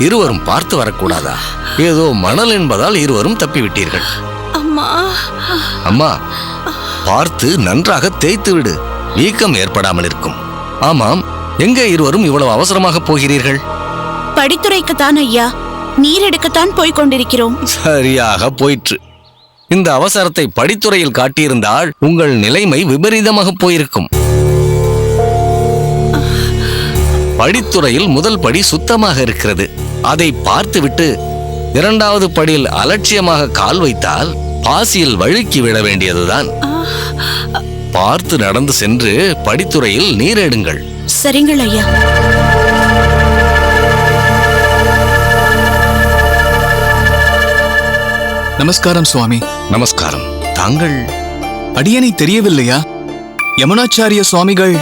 இருவரும் பார்த்து வரக்கூடாதா? ஏதோ மணல் என்பதால் இருவரும் தப்பிவிட்டீர்கள். அம்மா அம்மா, பார்த்து நன்றாக தேய்த்து விடு, வீக்கம் ஏற்படாமல் இருக்கும். ஆமாம், எங்கே இருவரும் இவ்வளவு அவசரமாக போகிறீர்கள்? படித்துறைக்குத்தான் ஐயா, நீர் எடுக்கத்தான் போய்க் கொண்டிருக்கிறோம். சரியாக போயிற்று. இந்த அவசரத்தை படித்துறையில் காட்டியிருந்தால் உங்கள் நிலைமை விபரீதமாக போயிருக்கும். படித்துறையில் முதல் படி சுத்தமாக இருக்கிறது. அதை பார்த்துவிட்டு இரண்டாவது படியில் அலட்சியமாக கால் வைத்தால் பாசியில் வழுக்கி விட வேண்டியதுதான். பார்த்து நடந்து சென்று படித்துறையில் நீர் எடுங்கள். சரிங்கள் ஐயா. நமஸ்காரம் சுவாமி. நமஸ்காரம். தாங்கள்? அடியனை தெரியவில்லையா? யமுனாச்சாரிய சுவாமிகள்.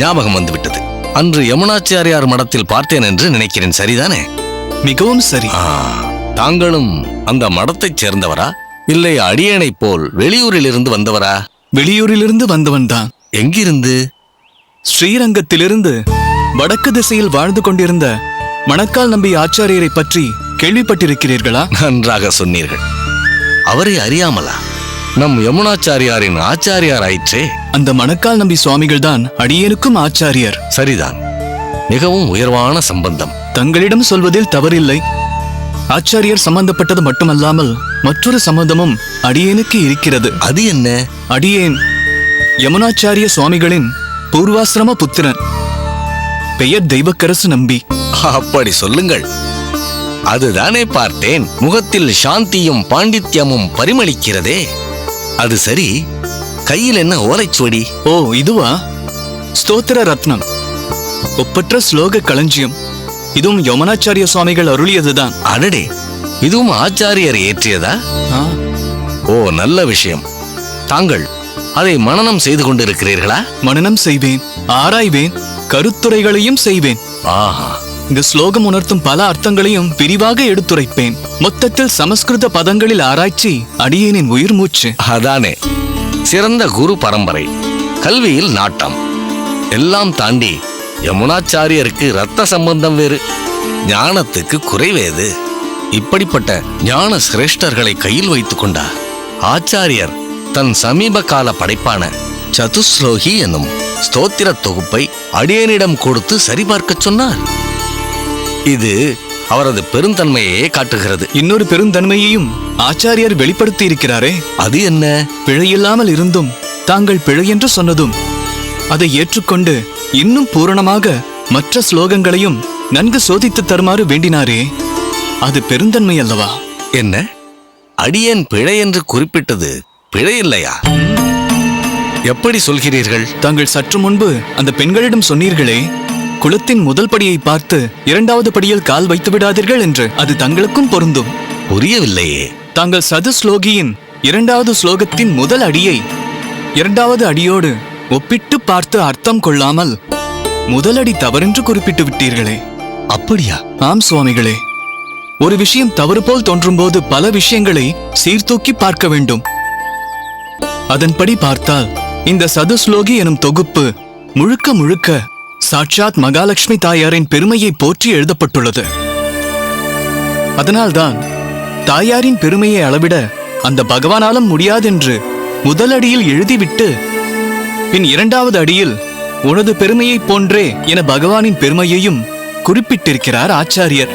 ஞாபகம் வந்துவிட்டது. அன்று யமுனாச்சாரியார் மடத்தில் பார்த்தேன் என்று நினைக்கிறேன். சரிதானே? மிகவும் சரி. தாங்களும் அந்த மடத்தைச் சேர்ந்தவரா, இல்லை அடியேனை போல் வெளியூரில் இருந்து வந்தவரா? வெளியூரிலிருந்து வந்தவன்தான். எங்கிருந்து? ஸ்ரீரங்கத்திலிருந்து. வடக்கு திசையில் வாழ்ந்து கொண்டிருந்த மணக்கால் நம்பி ஆச்சாரியரை பற்றி கேள்விப்பட்டிருக்கிறீர்களா? நன்றாக சொன்னீர்கள். அவரை அறியாமலா? நம் யமுனாச்சாரியாரின் ஆச்சாரியார் ஆயிற்றே. அந்த மணக்கால் நம்பி சுவாமிகள் தான் அடியேனுக்கும் ஆச்சாரியர். சரிதான். மிகவும் உயர்வான சம்பந்தம். தங்களிடம் சொல்வதில் தவறில்லை. ஆச்சாரியர் சம்பந்தப்பட்டது மட்டுமல்லாமல் மற்றொரு சம்பந்தமும் அடியேனுக்கு இருக்கிறது. அது என்ன? அடியேன் யமுனாச்சாரிய சுவாமிகளின் பூர்வாசிரம புத்திரன். பெயர் தெய்வக்கரசு நம்பி. அப்படி சொல்லுங்கள். அதுதானே பார்த்தேன். முகத்தில் சாந்தியும் பாண்டித்யமும் பரிமளிக்கிறதே. அது சரி, கையில் என்ன ஓலைச்சுவடி? ஓ, இதுவா? ஸ்தோத்திர ரத்னம், ஒப்பற்ற ஸ்லோக களஞ்சியம். இதுவும் யமுனாச்சாரிய சுவாமிகள் அருளியதுதான். அடடே, இதுவும் ஆச்சாரியர் ஏற்றியதா? ஓ, நல்ல விஷயம். தாங்கள் அதை மனனம் செய்து கொண்டிருக்கிறீர்களா? மனனம் செய்வேன், ஆராய்வேன், கருத்துரைகளையும் செய்வேன். ஆஹா, இந்த ஸ்லோகம் உணர்த்தும் பல அர்த்தங்களையும் விரிவாக எடுத்துரைப்பேன். மொத்தத்தில் சமஸ்கிருத பதங்களில் ஆராய்ச்சி அடியேனின் உயிர் மூச்சு. அதானே சிறந்த குரு பரம்பரை, கல்வியில் நாட்டம், எல்லாம் தாண்டி யமுனாச்சாரியருக்கு ரத்த சம்பந்தம் வேறு, ஞானத்துக்கு குறைவேது. இப்படிப்பட்ட ஞான சிரேஷ்டர்களை கையில் வைத்துக் கொண்டார் ஆச்சாரியர் தன் சமீப கால படைப்பான சதுஸ்லோகி என்னும் ஸ்தோத்திர தொகுப்பை அடியேனிடம் கொடுத்து சரிபார்க்க சொன்னார். இது அவரது பெருந்தன்மையே காட்டுகிறது. இன்னொரு பெருந்தன்மையையும் ஆச்சாரியர் வெளிப்படுத்தி இருக்கிறாரே. அது என்ன? பிழையில்லாமல் இருந்தும் தாங்கள் பிழை என்று சொன்னதும் அதை ஏற்றுக்கொண்டு இன்னும் பூரணமாக மற்ற ஸ்லோகங்களையும் நன்கு சோதித்து தருமாறு வேண்டினாரே. அது பெருந்தன்மை அல்லவா? என்ன, அடியேன் பிழை என்று குறிப்பிட்டது பிழை இல்லையா? எப்படி சொல்கிறீர்கள்? தாங்கள் சற்று முன்பு அந்த பெண்களிடம் சொன்னீர்களே, குலத்தின் முதல் படியை பார்த்து இரண்டாவது படியில் கால் வைத்து விடாதீர்கள் என்று. அது தங்களுக்கும் பொருந்தும். புரியவில்லையே. தாங்கள் சது ஸ்லோகியின் இரண்டாவது ஸ்லோகத்தின் முதல் அடியை இரண்டாவது அடியோடு ஒப்பிட்டு பார்த்து அர்த்தம் கொள்ளாமல் முதல் அடி தவறென்று குறிப்பிட்டு விட்டீர்களே. அப்படியா? ஆம் சுவாமிகளே. ஒரு விஷயம் தவறு போல் தோன்றும் போது பல விஷயங்களை சீர்தூக்கி பார்க்க வேண்டும். அதன்படி பார்த்தால் இந்த சது ஸ்லோகி எனும் தொகுப்பு முழுக்க முழுக்க சாட்சாத் மகாலட்சுமி தாயாரின் பெருமையை போற்றி எழுதப்பட்டுள்ளது. அதனால்தான் தாயாரின் பெருமையை அளவிட அந்த பகவானாலும் முடியாதென்று முதல் அடியில் எழுதிவிட்டு பின் இரண்டாவது அடியில் உனது பெருமையை போன்றே என பகவானின் பெருமையையும் குறிப்பிட்டிருக்கிறார் ஆச்சாரியர்.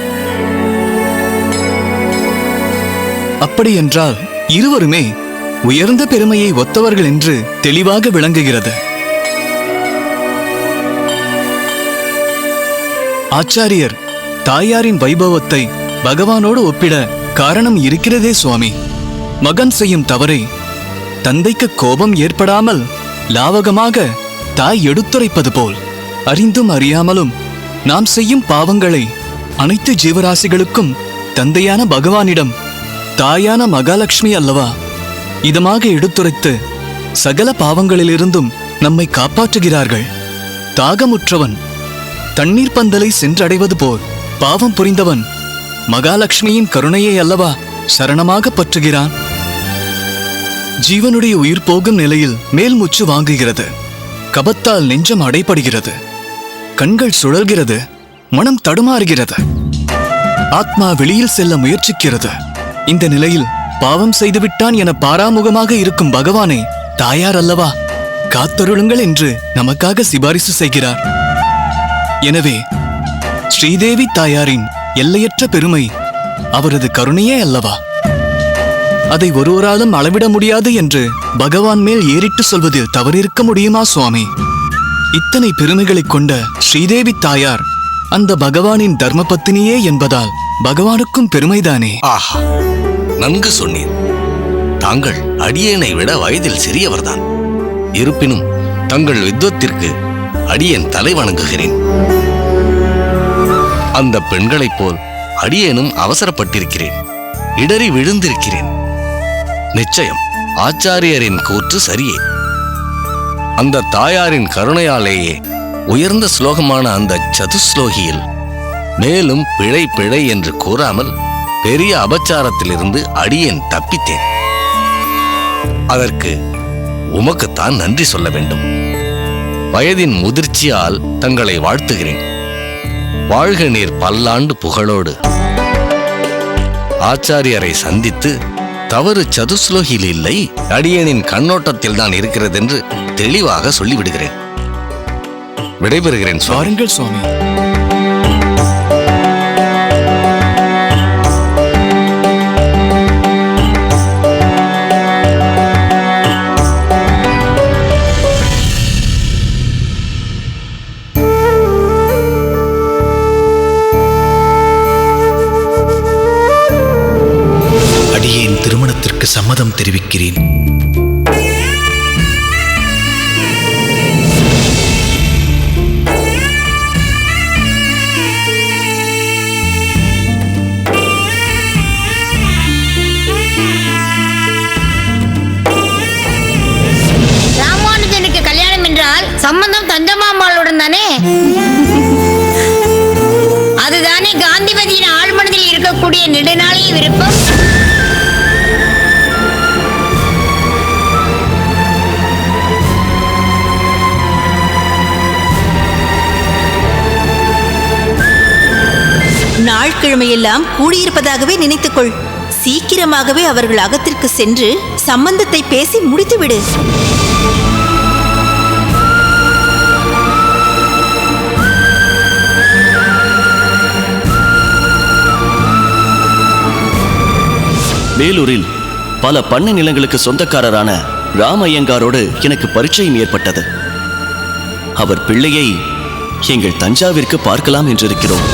அப்படியென்றால் இருவருமே உயர்ந்த பெருமையை ஒத்தவர்கள் என்று தெளிவாக விளங்குகிறது. ஆச்சாரியர் தாயாரின் வைபவத்தை பகவானோடு ஒப்பிட காரணம் இருக்கிறதே சுவாமி. மகன் செய்யும் தவறை தந்தைக்கு கோபம் ஏற்படாமல் லாவகமாக தாய் எடுத்துரைப்பது போல் அறிந்தும் அறியாமலும் நாம் செய்யும் பாவங்களை அனைத்து ஜீவராசிகளுக்கும் தந்தையான பகவானிடம் தாயான மகாலட்சுமி அல்லவா இதமாக எடுத்துரைத்து சகல பாவங்களிலிருந்தும் நம்மை காப்பாற்றுகிறார்கள். தாகமுற்றவன் தண்ணீர் பந்தலை சென்றடைவது போல் பாவம் புரிந்தவன் மகாலட்சுமியின் கருணையை அல்லவா சரணமாக பற்றுகிறான். ஜீவனுடைய உயிர் போகும் நிலையில் மேல் மூச்சு வாங்குகிறது, கபத்தால் நெஞ்சம் அடைபடுகிறது, கண்கள் சுழல்கிறது, மனம் தடுமாறுகிறது. ஆத்மா வெளியில் செல்ல முயற்சிக்கிறது. இந்த நிலையில் பாவம் செய்துவிட்டான் என பாராமுகமாக இருக்கும் பகவானை தாயார் அல்லவா காத்தருளுங்கள் என்று நமக்காக சிபாரிசு செய்கிறார். எனவே ஸ்ரீதேவி தாயாரின் எல்லையற்ற பெருமை அவரது கருணையே அல்லவா? அதை ஒருவராலும் அளவிட முடியாது என்று பகவான் மேல் ஏறிட்டு சொல்வதில் தவறிருக்க முடியுமா சுவாமி? இத்தனை பெருமைகளைக் கொண்ட ஸ்ரீதேவி தாயார் அந்த பகவானின் தர்ம பத்தினியே என்பதால் பகவானுக்கும் பெருமைதானே. ஆஹா, நன்கு சொன்னீர். தாங்கள் அடியேனை விட வயதில் சிறியவர்தான். இருப்பினும் தங்கள் வித்வத்திற்கு அடியேன் தலை வணங்குகிறேன். அந்த பெண்களைப் போல் அடியேனும் அவசரப்பட்டிருக்கிறேன், இடறி விழுந்திருக்கிறேன். நிச்சயம் ஆச்சாரியரின் கூற்று சரியே. அந்த தாயாரின் கருணையாலேயே உயர்ந்த ஸ்லோகமான அந்த சதுஸ்லோகியில் மேலும் பிழை பிழை என்று கூறாமல் பெரிய அபச்சாரத்திலிருந்து அடியேன் தப்பித்தேன். அதற்கு உமக்குத்தான் நன்றி சொல்ல வேண்டும். வயதின் முதிர்ச்சியால் தங்களை வாழ்த்துகிறேன். வாழ்க நீர் பல்லாண்டு புகழோடு. ஆச்சாரியரை சந்தித்து தவறு சதுஸ்லோகியில் இல்லை, அடியேனின் கண்ணோட்டத்தில் தான் இருக்கிறது என்று தெளிவாக சொல்லிவிடுகிறேன். விடைபெறுகிறேன். வாருங்கள் சுவாமி. அடியேன் திருமணத்திற்கு சம்மதம் தெரிவிக்கிறேன். ராமானுஜனுக்கு கல்யாணம் என்றால் சம்பந்தம் தஞ்சமாம்பாளுடன் தானே? அதுதானே காந்திமதியின் ஆழ்மனதில் இருக்கக்கூடிய நெடுநாளைய விருப்பம். நாள்கிழமையெல்லாம் கூடியிருப்பதாகவே நினைத்துக்கொள். சீக்கிரமாகவே அவர்கள் அகத்திற்கு சென்று சம்பந்தத்தை பேசி முடித்துவிடு. வேலூரில் பல பண்ணை நிலங்களுக்கு சொந்தக்காரரான ராமையங்காரோடு எனக்கு பரிச்சயம் ஏற்பட்டது. அவர் பிள்ளையை எங்கள் தஞ்சாவிற்கு பார்க்கலாம் என்றிருக்கிறோம்.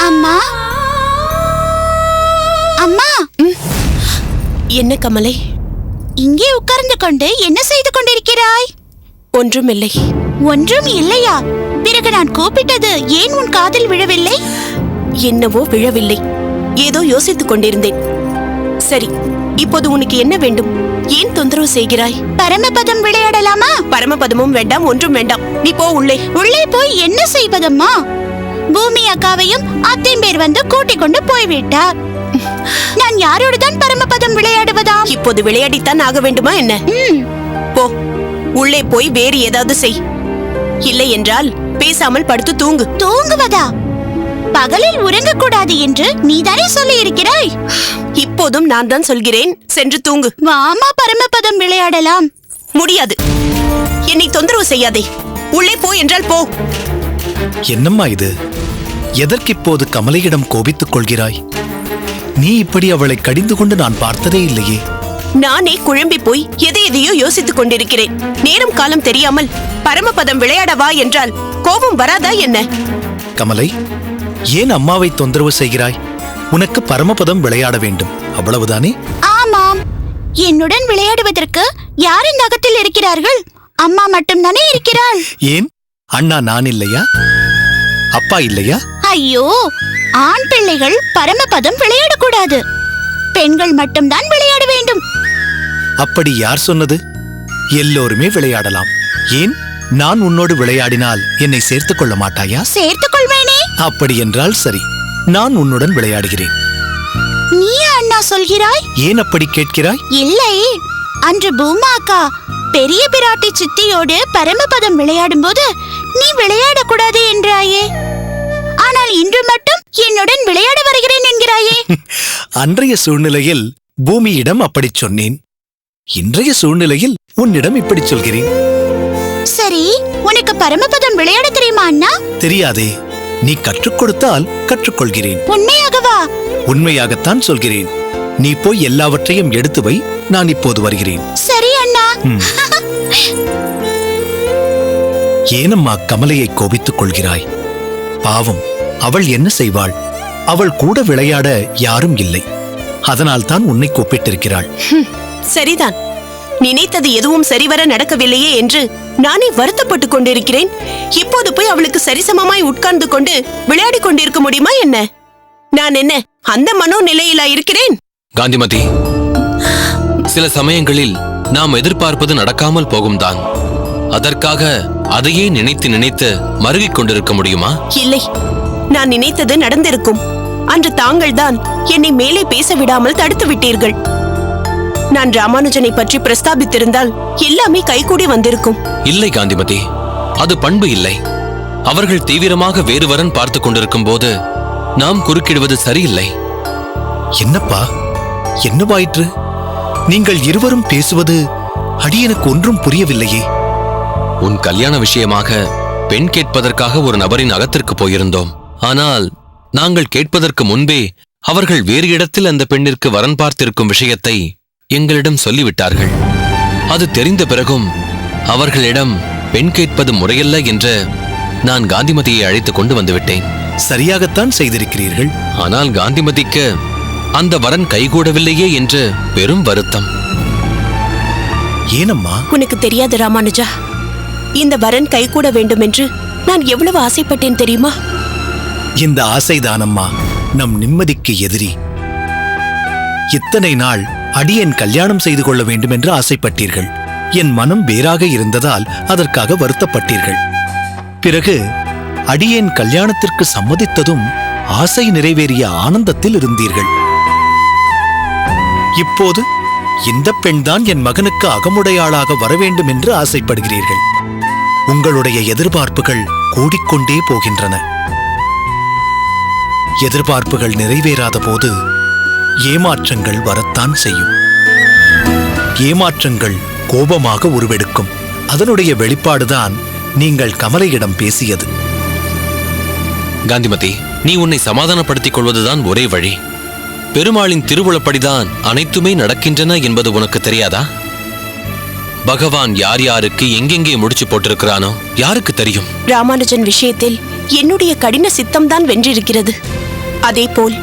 அம்மா, அம்மா. என்ன கமலை? இங்கே உட்கார்ந்து கொண்டு என்ன செய்து கொண்டிருக்கிறாய்? ஒன்றுமில்லை. ஒன்றும் இல்லையா? பிறகு நான் கூப்பிட்டது ஏன் உன் காதில் விழவில்லை? என்னவோ விழவில்லை, ஏதோ யோசித்துக் கொண்டிருந்தேன். சரி, இப்போது உனக்கு என்ன வேண்டும்? ஏன் தொந்தரவு செய்கிறாய்? பரமபதம் விளையாடலாமா? பரமபதமும் வேண்டாம், ஒன்றும் வேண்டாம். நீ போ உள்ளே. உள்ளே போய் என்ன செய்வதம்மா? பூமி அக்காவையும் அத்தையும் பேர் வந்து கூட்டிக் கொண்டு போய்விட்டார். நான் யாரோடு தான் பரமபதம் விளையாடுவதாம்? இப்போது விளையாடித்தான் ஆக வேண்டுமா என்ன? போ, உள்ளே போய் வேறு ஏதாவது செய். இல்லை என்றால் பேசாமல் படுத்து தூங்கு. தூங்குவதா? பகலில் உறங்கக்கூடாது என்று நீதானே சொல்லி இருக்கிறாய். இப்போதும் நான் தான் சொல்கிறேன், சென்று தூங்கு. வாமா, பரமபதம் விளையாடலாம். முடியாது. என்னை தொந்தரவு செய்யாதே. உள்ளே போ என்றால் போ. என்னம்மா இது? எதற்கிப்போது கமலையிடம் கோபித்துக் கொள்கிறாய்? நீ இப்படி அவளை கடிந்து கொண்டு நான் பார்த்ததே இல்லையே. நானே குழம்பி போய் எதையோ யோசித்துக் கொண்டிருக்கிறேன். நேரம் காலம் தெரியாமல் பரமபதம் விளையாடவா என்றால் கோபம் வராதா என்ன? கமலை, ஏன் அம்மாவை தொந்தரவு செய்கிறாய்? உனக்கு பரமபதம் விளையாட வேண்டும், அவ்வளவுதானே? ஆமாம். என்னுடன் விளையாடுவதற்கு யார் இந்த அகத்தில் இருக்கிறார்கள்? அம்மா மட்டும் தானே இருக்கிறாள். ஏன் அண்ணா நான் இல்லையா? அப்பா இல்லையா? ஐயோ, ஆண் பிள்ளைகள் பரமபதம் விளையாடக்கூடாது. பெண்கள் மட்டும்தான் விளையாட வேண்டும். அப்படி யார் சொன்னது? எல்லோருமே விளையாடலாம். ஏன் நான் உன்னோடு விளையாடினால் என்னை சேர்த்துக் கொள்ள மாட்டாயா? சேர்த்துக் கொள்வேனே. அப்படி என்றால் சரி, நான் உன்னுடன் விளையாடுகிறேன். நீ அண்ணா சொல்கிறாய்? ஏன் அப்படி கேட்கிறாய்? இல்லை, அன்று பூமா அக்கா பெரிய பிராட்டி சித்தியோடு பரமபதம் விளையாடும் போது நீ விளையாடக்கூடாது என்றாயே. ஆனால் இன்று மட்டும் என்னுடன் விளையாட வருகிறேன் என்கிறாயே. அன்றைய சூழ்நிலையில் பூமியிடம் அப்படி சொன்னேன். இன்றைய சூழ்நிலையில் உன்னிடம் இப்படி சொல்கிறேன். சரி, உனக்கு பரமபதம் விளையாட தெரியுமா அண்ணா? தெரியாதே. நீ கற்றுக் கொடுத்தால் கற்றுக்கொள்கிறேன். உண்மையாகவா? உண்மையாகத்தான் சொல்கிறேன். நீ போய் எல்லாவற்றையும் எடுத்து வை, நான் இப்போது வருகிறேன். சரி அண்ணா. ஏனம்மா கமலையை கோபித்துக் கொள்கிறாய்? பாவம், அவள் என்ன செய்வாள்? அவள் கூட விளையாட யாரும் இல்லை. அதனால்தான் உன்னை கூப்பிட்டிருக்கிறாள். சரிதான். நினைத்தது எதுவும் சரிவர நடக்கவில்லையே என்று நானே வருத்தப்பட்டுக் கொண்டிருக்கிறேன். இப்போது போய் அவளுக்கு சரிசமமாய் உட்கார்ந்து கொண்டு விளையாடிக் கொண்டிருக்க முடியுமா என்ன? நான் என்ன அந்த மனோநிலையிலா இருக்கிறேன்? காந்திமதி, சில சமயங்களில் நாம் எதிர்பார்ப்பது நடக்காமல் போகும்தான். அதற்காக அதையே நினைத்து நினைத்து மருகிக் கொண்டிருக்க முடியுமா? இல்லை, நான் நினைத்தது நடந்திருக்கும். அன்று தாங்கள்தான் என்னை மேலே பேச விடாமல் தடுத்து விட்டீர்கள். நான் ராமானுஜனை பற்றி பிரஸ்தாபித்திருந்தால் எல்லாமே கைகூடி வந்திருக்கும். இல்லை காந்திமதி, அது பண்பு இல்லை. அவர்கள் தீவிரமாக வேறு வரன் பார்த்து கொண்டிருக்கும் போது நாம் குறுக்கிடுவது சரியில்லை. என்னப்பா, என்னவாயிற்று? நீங்கள் இருவரும் பேசுவது அடியனுக்கு ஒன்றும் புரியவில்லையே. உன் கல்யாண விஷயமாக பெண் கேட்பதற்காக ஒரு நபரின் அகத்திற்கு போயிருந்தோம். ஆனால் நாங்கள் கேட்பதற்கு முன்பே அவர்கள் வேறு இடத்தில் அந்த பெண்ணிற்கு வரன் பார்த்திருக்கும் விஷயத்தை எங்களிடம் சொல்லிவிட்டார்கள். அது தெரிந்த பிறகும் அவர்களிடம் பெண் கேட்பது முறையல்ல என்று நான் காந்திமதியை அழைத்துக் கொண்டு வந்துவிட்டேன். சரியாகத்தான் செய்திருக்கிறீர்கள். ஆனால் காந்திமதிக்கு அந்த வரன் கைகூடவில்லையே என்று பெரும் வருத்தம். ஏனம்மா? உனக்கு தெரியாது ராமானுஜா, இந்த வரன் கைகூட வேண்டும் என்று நான் எவ்வளவு ஆசைப்பட்டேன் தெரியுமா? இந்த ஆசைதானம்மா நம் நிம்மதிக்கு எதிரி. இத்தனை நாள் அடியேன் கல்யாணம் செய்து கொள்ள வேண்டும் என்று ஆசைப்பட்டீர்கள். என் மனம் வேறாக இருந்ததால் அதற்காக வருத்தப்பட்டீர்கள். பிறகு அடியேன் கல்யாணத்திற்கு சம்மதித்ததும் ஆசை நிறைவேறிய ஆனந்தத்தில் இருந்தீர்கள். இப்போது இந்த பெண்தான் என் மகனுக்கு அகமுடையாளாக வரவேண்டும் என்று ஆசைப்படுகிறீர்கள். உங்களுடைய எதிர்பார்ப்புகள் கூடிக்கொண்டே போகின்றன. எதிர்பார்ப்புகள் நிறைவேறாத போது ஏமாற்றங்கள் வரத்தான் செய்யும். ஏமாற்றங்கள் கோபமாக உருவெடுக்கும். அதனுடைய வெளிப்பாடுதான் நீங்கள் கமலையிடம் பேசியது. காந்திமதி, நீ உன்னை சமாதானப்படுத்திக் கொள்வதுதான் ஒரே வழி. பெருமாளின் திருவுளப்படிதான் அனைத்துமே நடக்கின்றன என்பது உனக்கு தெரியாதா? பகவான் யார் யாருக்கு எங்கெங்கே முடிச்சு போட்டிருக்கிறானோ யாருக்கு தெரியும்? ராமானுஜன் விஷயத்தில் என்னுடைய கடின சித்தம்தான் வென்றிருக்கிறது. அதேபோல்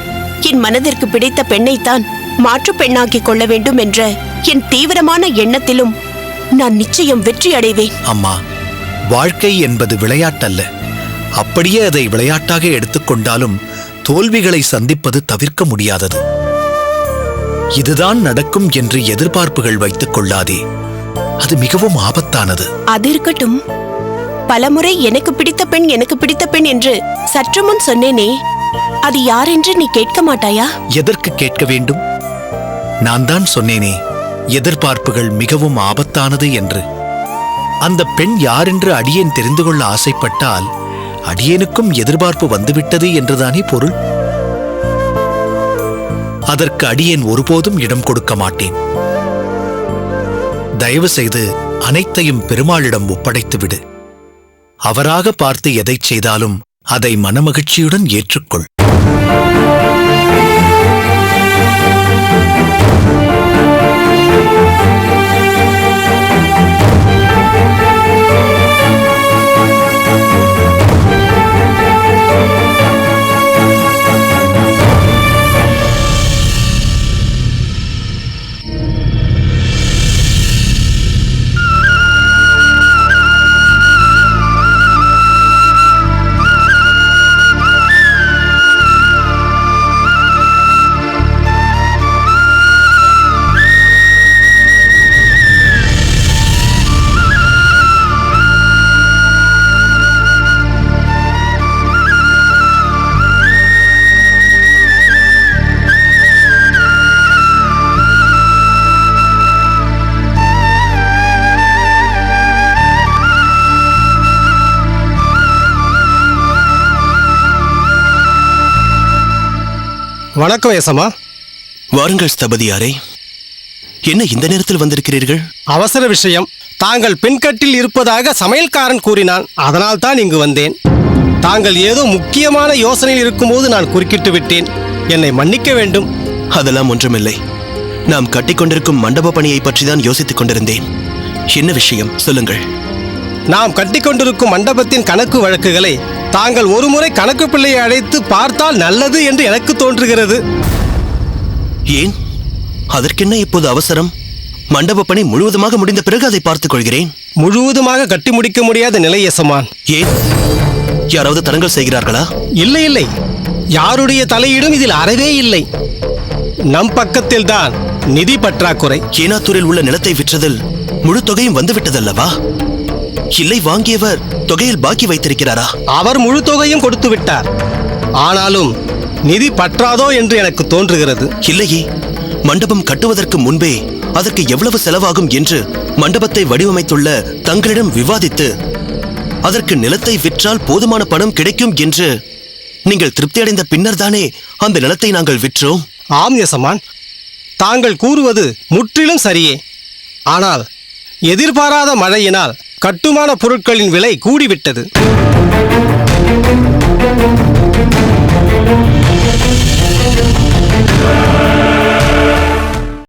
என் மனதிற்கு பிடித்த பெண்ணைத்தான் மாற்று பெண்ணாக்கிக் கொள்ள வேண்டும் என்ற என் தீவிரமான எண்ணத்திலும் நான் நிச்சயம் வெற்றி அடைவேன். அம்மா, வாழ்க்கை என்பது விளையாட்டல்ல. அப்படியே அதை விளையாட்டாக எடுத்துக்கொண்டாலும் தோல்விகளை சந்திப்பது தவிர்க்க முடியாதது. இதுதான் நடக்கும் என்று எதிர்பார்ப்புகள் வைத்துக் கொள்ளாதே. அது மிகவும் ஆபத்தானது. அது இருக்கட்டும். பலமுறை எனக்கு பிடித்த பெண் என்று சற்று முன் சொன்னேனே, அது யார் என்று நீ கேட்க மாட்டாயா? எதற்கு கேட்க வேண்டும்? நான் தான் சொன்னேனே, எதிர்பார்ப்புகள் மிகவும் ஆபத்தானது என்று. அந்த பெண் யாரென்று அடியேன் தெரிந்து கொள்ள ஆசைப்பட்டால் அடியேனுக்கும் எதிர்பார்ப்பு வந்துவிட்டது என்றுதானே பொருள். அதற்கு அடியேன் ஒருபோதும் இடம் கொடுக்க மாட்டேன். தயவு செய்து அனைத்தையும் பெருமாளிடம் ஒப்படைத்துவிடு. அவராக பார்த்து எதைச் செய்தாலும் அதை மனமகிழ்ச்சியுடன் ஏற்றுக்கொள். வணக்கம் ஏசமா. வாருங்கள் ஸ்தபதியாரே. என்ன இந்த நேரத்தில் வந்திருக்கிறீர்கள்? அவசர விஷயம். தாங்கள் பெண்கட்டில் இருப்பதாக சமையல்காரன் கூறினான். அதனால் தான் இங்கு வந்தேன். தாங்கள் ஏதோ முக்கியமான யோசனையில் இருக்கும்போது நான் குறுக்கிட்டு விட்டேன். என்னை மன்னிக்க வேண்டும். அதெல்லாம் ஒன்றுமில்லை. நாம் கட்டிக்கொண்டிருக்கும் மண்டப பணியை பற்றி தான் யோசித்துக் கொண்டிருந்தேன். என்ன விஷயம் சொல்லுங்கள். நாம் கட்டிக்கொண்டிருக்கும் மண்டபத்தின் கணக்கு வழக்குகளை தாங்கள் ஒருமுறை கணக்கு பிள்ளையை அழைத்து பார்த்தால் நல்லது என்று எனக்கு தோன்றுகிறது. ஏன்? அதற்கென்ன இப்போது அவசரம்? மண்டப பணி முழுவதுமாக முடிந்த பிறகு அதை பார்த்துக் கொள்கிறேன். முழுவதுமாக கட்டி முடிக்க முடியாத நிலை எசமான். ஏன்? யாராவது தடங்கல் செய்கிறார்களா? இல்லை இல்லை, யாருடைய தலையீடும் இதில் அறவே இல்லை. நம் பக்கத்தில் தான் நிதி பற்றாக்குறை. ஏனாத்தூரில் உள்ள நிலத்தை விற்றதில் முழு தொகையும் வந்துவிட்டதல்லவா? இல்லை, வாங்கியவர் தொகையில் பாக்கி வைத்திருக்கிறாரா? அவர் முழு தொகையும் கொடுத்து விட்டார். ஆனாலும் நிதி பற்றாதோ என்று எனக்கு தோன்றுகிறது. இல்லையே, மண்டபம் கட்டுவதற்கு முன்பே அதற்கு எவ்வளவு செலவாகும் என்று மண்டபத்தை வடிவமைத்துள்ள தங்களிடம் விவாதித்து அதற்கு நிலத்தை விற்றால் போதுமான பணம் கிடைக்கும் என்று நீங்கள் திருப்தி அடைந்த பின்னர் தானே அந்த நிலத்தை நாங்கள் விற்றோம். ஆம் யசமான், தாங்கள் கூறுவது முற்றிலும் சரியே. ஆனால் எதிர்பாராத மழையினால் கட்டுமான பொருட்களின் விலை கூடிவிட்டது.